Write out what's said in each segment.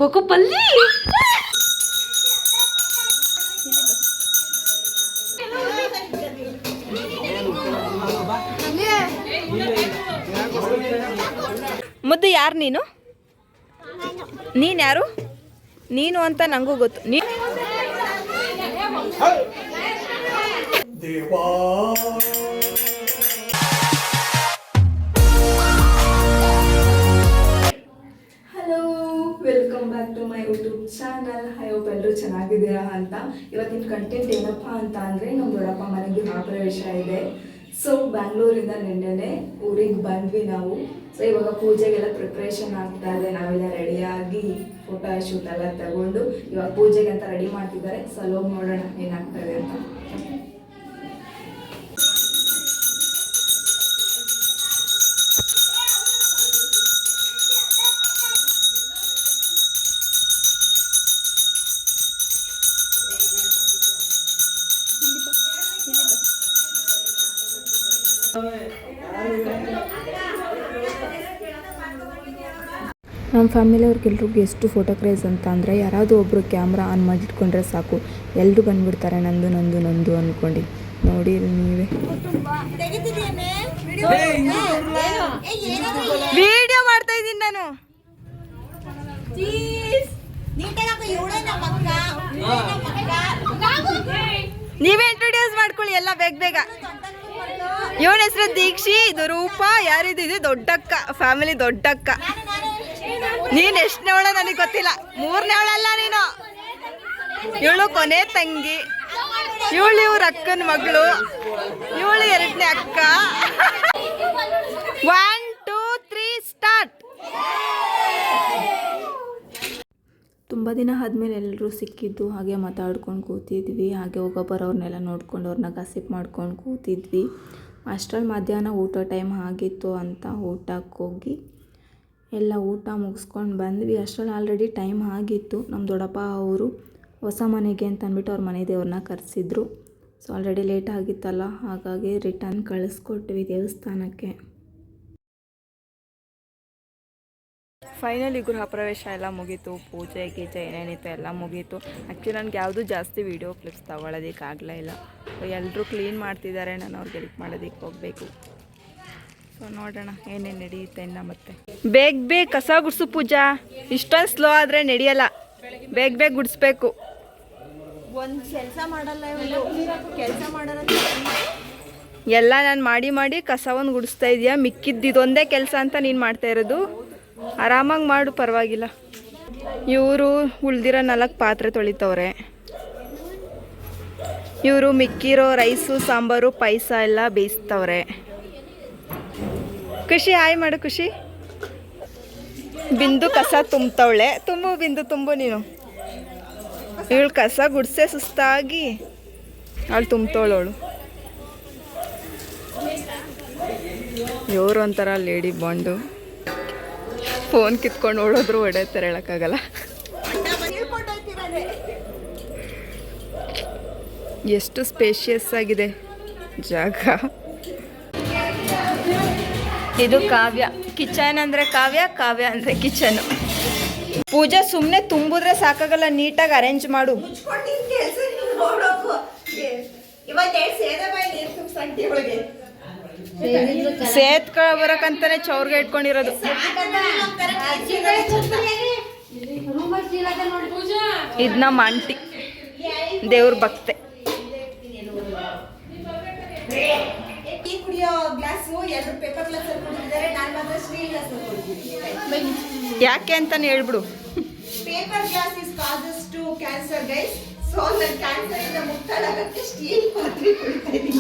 Poko ಪಲ್ಲಿ ಮುದ್ದು ಯಾರು ನೀನು? ನೀನು ಯಾರು? ನೀನು ಅಂತ ನನಗೂ ಗೊತ್ತು. Hello, welcome back to my YouTube channel. I hope ಎಲ್ಲರೂ ಚೆನ್ನಾಗಿದ್ದೀರಾ ಅಂತ. ಇವತ್ತಿನ ಕಂಟೆಂಟ್ ಏನಪ್ಪ ಅಂತ ಅಂದರೆ, ನಮ್ಮ ದೊಡ್ಡಪ್ಪ ಮನೆಗೆ ಗೃಹ ಪ್ರವೇಶ ಇದೆ. ಸೊ ಬ್ಯಾಂಗ್ಳೂರಿಂದ ನಿನ್ನೆನೆ ಊರಿಗೆ ಬಂದ್ವಿ ನಾವು. ಸೊ ಇವಾಗ ಪೂಜೆಗೆಲ್ಲ ಪ್ರಿಪ್ರೇಷನ್ ಆಗ್ತಾ ಇದೆ. ನಾವೆಲ್ಲ ರೆಡಿಯಾಗಿ ಫೋಟೋ ಶೂಟ್ ಎಲ್ಲ ತಗೊಂಡು ಇವಾಗ ಪೂಜೆಗೆ ಅಂತ ರೆಡಿ ಮಾಡ್ತಿದ್ದಾರೆ. ಸೊ ಅಲ್ಲಿ ಹೋಗಿ ನೋಡೋಣ ಏನಾಗ್ತದೆ ಅಂತ. ನಮ್ಮ ಫ್ಯಾಮಿಲಿಯವ್ರಿಗೆಲ್ರಿಗೂ ಎಷ್ಟು ಫೋಟೋ ಕ್ರೇಜ್ ಅಂತ ಅಂದರೆ, ಯಾರಾದರೂ ಒಬ್ಬರು ಕ್ಯಾಮ್ರಾ ಆನ್ ಮಾಡಿಟ್ಕೊಂಡ್ರೆ ಸಾಕು, ಎಲ್ಲರೂ ಬಂದುಬಿಡ್ತಾರೆ ನಂದು ನಂದು ನಂದು ಅಂದ್ಕೊಂಡು. ನೋಡಿ ನೀವೇ ವಿಡಿಯೋ ಮಾಡ್ತಾ ಇದ್ದೀನಿ ನಾನು. ನೀವೇ ಇಂಟ್ರೊಡ್ಯೂಸ್ ಮಾಡ್ಕೊಳ್ಳಿ ಎಲ್ಲ ಬೇಗ ಬೇಗ. ಇವನ ಹೆಸರು ದೀಕ್ಷಿ, ಇದು ರೂಪ, ಯಾರಿದು? ಇದು ದೊಡ್ಡಕ್ಕ, ಫ್ಯಾಮಿಲಿ ದೊಡ್ಡಕ್ಕ. ನೀನ್ ಎಷ್ಟನೇವಳ ನನಗೆ ಗೊತ್ತಿಲ್ಲ, ಮೂರನೇವಳಲ್ಲ ನೀನು. ಇವಳು ಕೊನೆ ತಂಗಿ, ಇವಳು ಇವ್ರ ಅಕ್ಕನ ಮಗಳು, ಇವಳು ಎರಡನೇ ಅಕ್ಕ. 1 2 3 ಸ್ಟಾರ್ಟ್. ತುಂಬ ದಿನ ಆದಮೇಲೆ ಎಲ್ಲರೂ ಸಿಕ್ಕಿದ್ದು, ಹಾಗೆ ಮಾತಾಡ್ಕೊಂಡು ಕೂತಿದ್ವಿ. ಹಾಗೆ ಹೋಗೋಬರೋರ್ನೆಲ್ಲ ನೋಡ್ಕೊಂಡು ಅವ್ರನ್ನ ಗಾಸಿಪ್ ಮಾಡ್ಕೊಂಡು ಕೂತಿದ್ವಿ. ಅಷ್ಟರಲ್ಲಿ ಮಧ್ಯಾಹ್ನ ಊಟ ಟೈಮ್ ಆಗಿತ್ತು ಅಂತ ಊಟಕ್ಕೆ ಹೋಗಿ ಎಲ್ಲ ಊಟ ಮುಗಿಸ್ಕೊಂಡು ಬಂದ್ವಿ. ಅಷ್ಟರಲ್ಲಿ ಆಲ್ರೆಡಿ ಟೈಮ್ ಆಗಿತ್ತು. ನಮ್ಮ ದೊಡ್ಡಪ್ಪ ಅವರು ಹೊಸ ಮನೆಗೆ ಅಂತ ಅಂದ್ಬಿಟ್ಟು ಅವ್ರ ಮನೆ ದೇವ್ರನ್ನ ಕರೆಸಿದ್ರು. ಸೊ ಆಲ್ರೆಡಿ ಲೇಟ್ ಆಗಿತ್ತಲ್ಲ, ಹಾಗಾಗಿ ರಿಟರ್ನ್ ಕಳಿಸ್ಕೊಟ್ವಿ ದೇವಸ್ಥಾನಕ್ಕೆ. ಫೈನಲಿ ಗೃಹ ಪ್ರವೇಶ ಎಲ್ಲ ಮುಗೀತು. ಪೂಜೆ ಗೀಜೆ ಏನೇನಿತ್ತು ಎಲ್ಲ ಮುಗೀತು. ಆ್ಯಕ್ಚುಲಿ ನನಗೆ ಯಾವುದೂ ಜಾಸ್ತಿ ವೀಡಿಯೋ ಕ್ಲಿಪ್ಸ್ ತೊಗೊಳೋದಕ್ಕಾಗಲೇ ಇಲ್ಲ. ಎಲ್ಲರೂ ಕ್ಲೀನ್ ಮಾಡ್ತಿದ್ದಾರೆ, ನಾನು ಅವ್ರಿಗೆ ಹೆಲ್ಪ್ ಮಾಡೋದಕ್ಕೆ ಹೋಗಬೇಕು. ಸೊ ನೋಡೋಣ ಏನೇನು ನಡೆಯುತ್ತೆ ಇನ್ನು. ಮತ್ತೆ ಬೇಗ ಬೇಗ ಕಸ ಗುಡಿಸು ಪೂಜಾ. ಇಷ್ಟೊಂದು ಸ್ಲೋ ಆದರೆ ನಡೆಯಲ್ಲ, ಬೇಗ ಬೇಗ ಗುಡಿಸ್ಬೇಕು. ಒಂದು ಕೆಲಸ ಮಾಡಲ್ಲ, ಕೆಲಸ ಮಾಡಲ್ಲ. ಎಲ್ಲ ನಾನು ಮಾಡಿ ಮಾಡಿ ಕಸ ಒಂದು ಗುಡಿಸ್ತಾ ಇದೆಯಾ, ಮಿಕ್ಕಿದ್ದಿದೊಂದೇ ಕೆಲಸ ಅಂತ ನೀನು ಮಾಡ್ತಾ ಇರೋದು. ಆರಾಮಾಗಿ ಮಾಡು, ಪರವಾಗಿಲ್ಲ. ಇವರು ಉಳ್ದಿರೋ 4 ಪಾತ್ರೆ ತೊಳಿತವ್ರೆ. ಇವರು ಮಿಕ್ಕಿರೋ ರೈಸು, ಸಾಂಬಾರು, ಪಾಯಸ ಎಲ್ಲ ಬೇಯಿಸ್ತವ್ರೆ. ಖುಷಿ ಹಾಯ್ ಮಾಡು. ಖುಷಿ ಬಿಂದು ಕಸ ತುಂಬ್ತವಳೆ. ತುಂಬು ಬಿಂದು, ತುಂಬು ನೀನು. ಇವಳು ಕಸ ಗುಡ್ಸೆ ಸುಸ್ತಾಗಿ ಅವಳು ತುಂಬ್ತವಳವಳು. ಇವರು ಒಂಥರ ಲೇಡಿ ಬಾಂಡು. ಫೋನ್ ಕಿತ್ಕೊಂಡು ಓಡೋದ್ರು ಹೊಡೆಯುತ್ತಾರೆ, ಹೇಳೋಕ್ಕಾಗಲ್ಲ. ಎಷ್ಟು ಸ್ಪೇಷಿಯಸ್ ಆಗಿದೆ ಜಾಗ. ಇದು ಕಾವ್ಯ ಕಿಚನ್ ಅಂದರೆ ಕಾವ್ಯ, ಕಾವ್ಯ ಅಂದರೆ ಕಿಚನು. ಪೂಜೆ ಸುಮ್ಮನೆ ತುಂಬಿದ್ರೆ ಸಾಕಾಗಲ್ಲ, ನೀಟಾಗಿ ಅರೇಂಜ್ ಮಾಡು. ಸೇತ್ಕ ಬರಕಂತಾನೆ ಚೌರ್ಗೆ ಇಟ್ಕೊಂಡಿರೋದು. ಇದು ನಮ್ಮ ಆಂಟಿ, ದೇವ್ರ ಭಕ್ತೆ. ಯಾಕೆ ಅಂತಾನೆ ಹೇಳ್ಬಿಡು. Paper glass is causes to cancer guys. So ನನ್ನ ಕ್ಯಾನ್ಸರ್ ಇಂದ ಮುಕ್ತಳಾಗಕ್ಕೆ ಸ್ಟೀಲ್ ಪಾತ್ರೆ ಕೊಡ್ತಾ ಇದ್ದೀನಿ.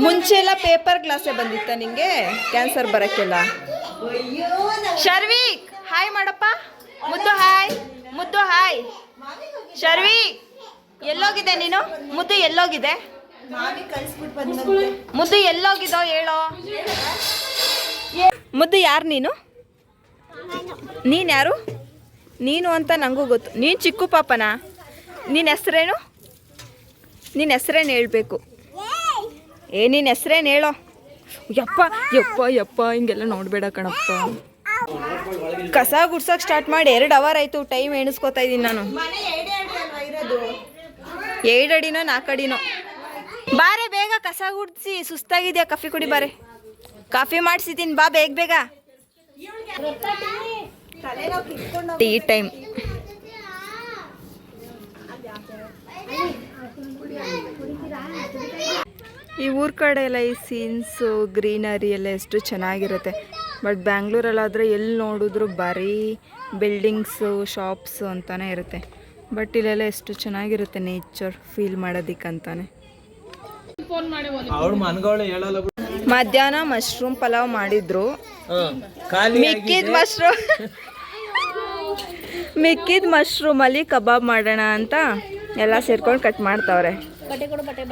ಮುಂಚೆ ಎಲ್ಲ ಪೇಪರ್ ಗ್ಲಾಸೇ ಬಂದಿತ್ತ ನಿಂಗೆ ಕ್ಯಾನ್ಸರ್ ಬರಕ್ಕೆಲ್ಲ? ಶರ್ವಿಕ್ ಹಾಯ್ ಮಾಡಪ್ಪ. ಮುದ್ದು ಹಾಯ್, ಮುದ್ದು ಹಾಯ್. ಶರ್ವಿಕ್ ಎಲ್ಲೋಗಿದೆ ನೀನು? ಮುದ್ದು ಎಲ್ಲೋಗಿದೆ? ಮುದ್ದು ಎಲ್ಲೋಗಿದ್ದೋ ಹೇಳೋ. ಮುದ್ದು ಯಾರು ನೀನು? ನೀನು ಯಾರು? ನೀನು ಅಂತ ನನಗೂ ಗೊತ್ತು. ನೀನು ಚಿಕ್ಕು ಪಾಪನಾ? ನಿನ್ನ ಹೆಸ್ರೇನು? ನಿನ್ನ ಹೆಸ್ರೇನು ಹೇಳಬೇಕು. ನಿನ್ನ ಹೆಸ್ರೇನು ಹೇಳೋ. ಯಪ್ಪ ಯಪ್ಪ ಯಪ್ಪ ಹಿಂಗೆಲ್ಲ ನೋಡಬೇಡ ಕಣಪ್ಪ. ಕಸ ಗುಡ್ಸೋಕೆ ಸ್ಟಾರ್ಟ್ ಮಾಡಿ 2 ಅವರ್ ಆಯಿತು. ಟೈಮ್ ಎಣಿಸ್ಕೋತಾ ಇದ್ದೀನಿ ನಾನು. 7 ಅಡಿನೋ 4 ಅಡಿನೋ. ಬಾರೆ ಬೇಗ ಕಸ ಗುಡ್ಸಿ. ಸುಸ್ತಾಗಿದೆಯಾ? ಕಾಫಿ ಕುಡಿ ಬಾರೆ. ಕಾಫಿ ಮಾಡಿಸಿದ್ದೀನಿ ಬಾ ಬೇಗ ಬೇಗ. Tea time. ಈ ಊರ ಕಡೆ ಎಲ್ಲ ಈ ಸೀನ್ಸು ಗ್ರೀನರಿ ಎಲ್ಲ ಎಷ್ಟು ಚೆನ್ನಾಗಿರುತ್ತೆ. ಬಟ್ ಬ್ಯಾಂಗ್ಳೂರಲ್ಲಾದರೆ ಎಲ್ಲಿ ನೋಡಿದ್ರು ಬರೀ ಬಿಲ್ಡಿಂಗ್ಸು ಶಾಪ್ಸು ಅಂತಲೇ ಇರುತ್ತೆ. ಬಟ್ ಇಲ್ಲೆಲ್ಲ ಎಷ್ಟು ಚೆನ್ನಾಗಿರುತ್ತೆ ನೇಚರ್ ಫೀಲ್ ಮಾಡೋದಕ್ಕಂತಾನೆ. ಮಧ್ಯಾಹ್ನ ಮಶ್ರೂಮ್ ಪಲಾವ್ ಮಾಡಿದ್ರು. ಮಿಕ್ಕಿದ ಮಶ್ರೂಮಲ್ಲಿ ಕಬಾಬ್ ಮಾಡೋಣ ಅಂತ ಎಲ್ಲ ಸೇರ್ಕೊಂಡು ಕಟ್ ಮಾಡ್ತಾವ್ರೆ.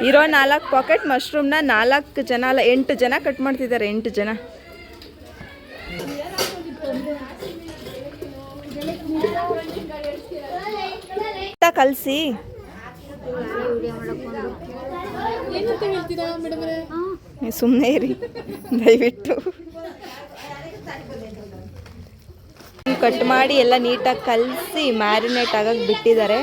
ಇರೋ 4 ಪಾಕೆಟ್ ಮಶ್ರೂಮ್ನ 4 ಜನ ಅಲ್ಲ 8 ಜನ ಕಟ್ ಮಾಡ್ತಿದ್ದಾರೆ. 8 ಜನ. ಕಲಸಿ ಸುಮ್ಮನೆ ಇರಿ ದಯವಿಟ್ಟು. ಕಟ್ ಮಾಡಿ ಎಲ್ಲ ನೀಟಾಗಿ ಕಲಸಿ ಮ್ಯಾರಿನೇಟ್ ಆಗಕ್ಕೆ ಬಿಟ್ಟಿದ್ದಾರೆ.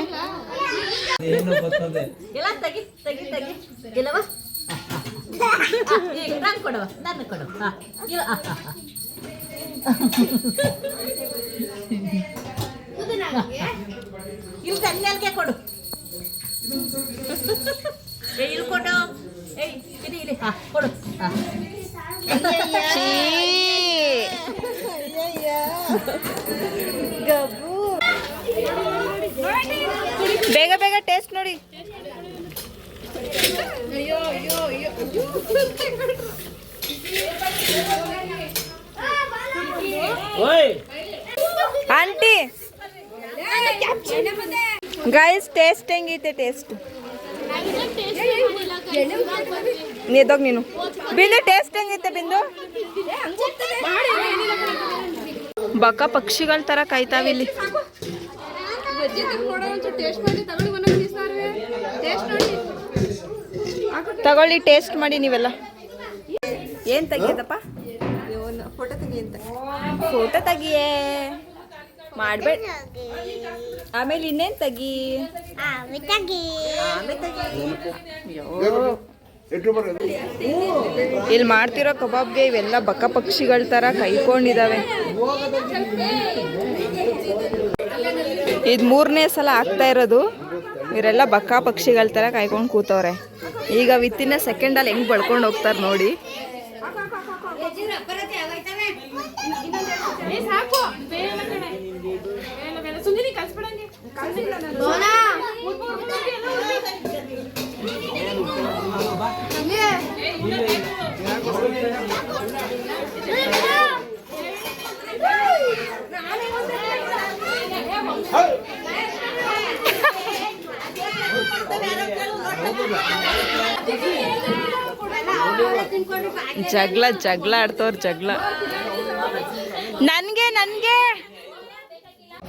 ಬೇಗ ಬೇಗ ಟೇಸ್ಟ್ ನೋಡಿ. ಆಂಟಿ ಗೈಸ್ ಟೇಸ್ಟ್ ಹೆಂಗೈತೆ? ಟೇಸ್ಟ್ ನೀದೋಗ್ ನೀನು ಬಿಂದು. ಟೇಸ್ಟ್ ಹೆಂಗೈತೆ ಬಿಂದು? ಬಕ ಪಕ್ಷಿಗಳ ತರ ಕಾಯ್ತಾವಿಲ್ಲಿ. ತಗೊಳ್ಳಿ ಟೇಸ್ಟ್ ಮಾಡಿ ನೀವೆಲ್ಲ. ಏನು ತೆಗಿಯದಪ್ಪ? ಫೋಟೋ ತೆಗಿ ಅಂತ. ಫೋಟೋ ತೆಗಿಯೇ ಮಾಡ್ಬೇಡ. ಆಮೇಲೆ ಇನ್ನೇನು ತೆಗಿ? ಇಲ್ಲಿ ಮಾಡ್ತಿರೋ ಕಬಾಬ್ಗೆ ಇವೆಲ್ಲ ಬಕ ಪಕ್ಷಿಗಳ ಥರ ಕೈಕೊಂಡಿದ್ದಾವೆ. ಇದು 3ನೇ ಸಲ ಆಗ್ತಾ ಇರೋದು. ಇವರೆಲ್ಲ ಬಕ ಪಕ್ಷಿಗಳ ಥರ ಕಾಯ್ಕೊಂಡು ಕೂತವ್ರೆ. ಈಗ ವಿತಿನ್ ಸೆಕೆಂಡಲ್ಲಿ ಹೆಂಗೆ ಬಳ್ಕೊಂಡು ಹೋಗ್ತಾರೆ ನೋಡಿ. ಜಗಳ ಆಡ್ತವ್ರ. ಜಗಳ ನನಗೆ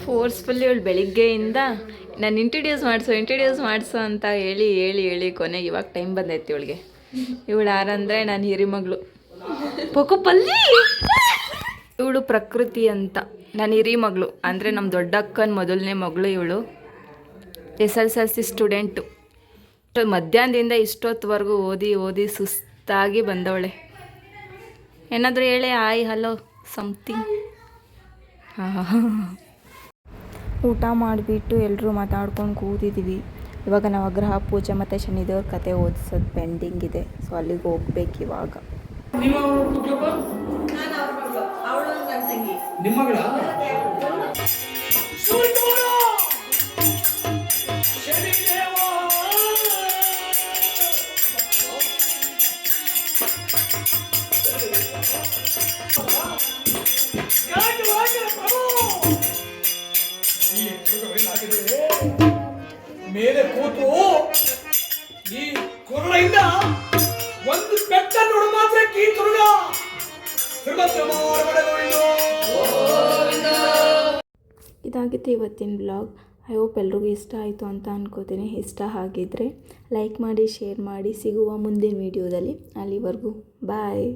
ಫೋರ್ಸ್ಫುಲ್ಲಿ ಇವಳು ಬೆಳಿಗ್ಗೆಯಿಂದ ನಾನು ಇಂಟ್ರಡ್ಯೂಸ್ ಮಾಡಿಸು ಅಂತ ಹೇಳಿ ಕೊನೆಗೆ ಇವಾಗ ಟೈಮ್ ಬಂದೈತಿ ಇವಳಿಗೆ. ಇವಳು ಯಾರಂದರೆ ನಾನು ಹಿರಿಮಗಳು ಪೊಕೊಪಲ್ಲಿ. ಇವಳು ಪ್ರಕೃತಿ ಅಂತ ನನ್ನ ಹಿರಿಮಗಳು, ಅಂದರೆ ನಮ್ಮ ದೊಡ್ಡಕ್ಕನ ಮೊದಲನೇ ಮಗಳು ಇವಳು. SSLC student. ಮಧ್ಯಾಹ್ನದಿಂದ ಇಷ್ಟೊತ್ತವರೆಗೂ ಓದಿ ಸುಸ್ತಾಗಿ ಬಂದವಳೆ. ಏನಾದರೂ ಹೇಳಿ ಹಾಯ್ ಹಲೋ ಸಮಥಿಂಗ್. ಊಟ ಮಾಡಿಬಿಟ್ಟು ಎಲ್ಲರೂ ಮಾತಾಡ್ಕೊಂಡು ಕೂತಿದ್ದೀವಿ. ಇವಾಗ ನವಗ್ರಹ ಪೂಜೆ ಮತ್ತು ಶನಿದೇವ್ರ ಕತೆ ಓದಿಸೋದು ಪೆಂಡಿಂಗ್ ಇದೆ. ಸೊ ಅಲ್ಲಿಗೆ ಹೋಗ್ಬೇಕು ಇವಾಗ. ಮೇಲೆ ಕೂತು ಈ ಕುರುಳಿಂದ ಒಂದು ಬೆಟ್ಟ ನೋಡು ಮಾತ್ರ ಕೀ ತುರುಗ ಇದಾಗಿತ್ತು ಇವತ್ತಿನ ಬ್ಲಾಗ್. ಐ ಹೋಪ್ ಎಲ್ರಿಗೂ ಇಷ್ಟ ಆಯಿತು ಅಂತ ಅನ್ಕೋತೀನಿ. ಇಷ್ಟ ಆಗಿದ್ದರೆ ಲೈಕ್ ಮಾಡಿ, ಶೇರ್ ಮಾಡಿ. ಸಿಗುವ ಮುಂದಿನ ವೀಡಿಯೋದಲ್ಲಿ. ಅಲ್ಲಿವರೆಗೂ ಬಾಯ್.